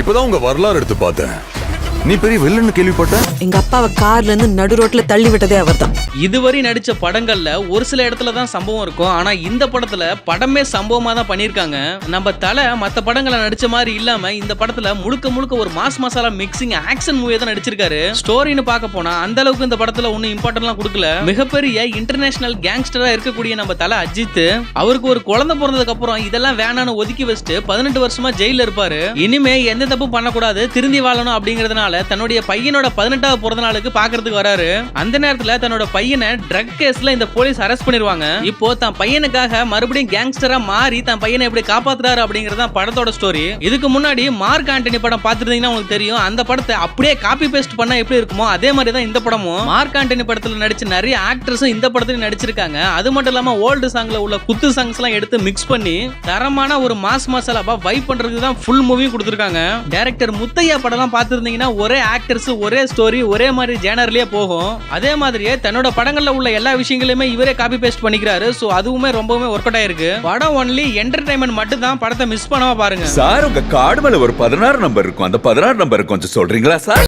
இப்பதான் உங்க வரலாறு எடுத்து பார்த்தேன். நீ பெரிய வில்லன்னு கேள்விப்பட்ட. எங்க அப்பாவை கார்ல இருந்து நடு ரோட்ல தள்ளி விட்டதே அவர்தான். இதுவரை நடிச்ச படங்கள்ல ஒரு சில இடத்துல தான் சம்பவம் இருக்கும். ஆனா இந்த படத்துல படமே சம்பவமா தான் பண்ணிருக்காங்க. நம்ம தலை மத்த படங்களை நடிச்ச மாதிரி இல்லாம இந்த படத்துல முழுக்க முழுக்க ஒரு மாஸ் மசாலா மிக்சிங் ஆக்ஷன் மூவியை தான் நடிச்சிருக்காரு. ஸ்டோரின்னு பார்க்க போனா அந்த அளவுக்கு இந்த படத்துல ஒன்னும் இம்பார்ட்டன்ட்லாம் கொடுக்கல. மிகப்பெரிய இன்டர்நேஷனல் கேங்ஸ்டரா இருக்கக்கூடிய நம்ம தலை அஜித் அவருக்கு ஒரு குழந்தை பிறந்ததுக்கு அப்புறம் இதெல்லாம் வேணான்னு ஒதுக்கி வச்சுட்டு 18 வருஷமா ஜெயில இருப்பாரு. இனிமே எந்த தப்பும் பண்ணக்கூடாது, திருந்தி வாழணும் அப்படிங்கறதுனால தன்னுடைய பையனோட 18வது பிறந்த நாளுக்கு பாக்குறதுக்கு வராரு. அந்த நேரத்துல தன்னோட பையனை ட்ரக் கேஸ்ல இந்த போலீஸ் அரெஸ்ட் பண்ணிருவாங்க. இப்போ தன் பையனுக்காக மறுபடியும் கேங்ஸ்டரா மாறி தன் பையனை எப்படி காப்பாத்துறாரு அப்படிங்கறத படத்தோட ஸ்டோரி. இதுக்கு முன்னாடி மார்க் ஆண்டனி படம் பார்த்திருந்தீங்கன்னா உங்களுக்கு தெரியும். அந்த படத்தை அப்படியே காப்பி பேஸ்ட் பண்ணா எப்படி இருக்குமோ அதே மாதிரி தான் இந்த படமும். மார்க் ஆண்டனி படத்துல நடிச்ச நிறைய ஆக்டர்ஸும் இந்த படத்துல நடிச்சிருக்காங்க. அது மட்டும் இல்லாம ஓல்டு சாங்ல உள்ள குத்து சாங்ஸ் எல்லாம் எடுத்து மிக்ஸ் பண்ணி தரமான ஒரு மாஸ் மசாலாவா வைப் பண்றதுக்கு தான் ஃபுல் மூவியும் கொடுத்திருக்காங்க. டைரக்டர் முத்தையா படம்லாம் பார்த்திருந்தீங்கன்னா ஒரே ஆக்டர்ஸ் ஒரே ஸ்டோரி ஒரே மாதிரி ஜேனர்லயே போகும். அதே மாதிரியே தன்னோட படங்கள்ல உள்ள எல்லா விஷயங்களையுமே இவரே காப்பி பேஸ்ட் பண்ணிக்கிறாரு. சோ அதுவுமே ரொம்பவே ஒர்க் அவுட் ஆயிருக்கு. படம் ஒன்லி என்டர்டைன்மெண்ட் மட்டும் தான். படத்தை மிஸ் பண்ணாம பாருங்க. சார் உங்க கார்டு மேல ஒரு 16 நம்பர் இருக்கும். அந்த 16 நம்பர் கொஞ்சம் சொல்றீங்களா சார்?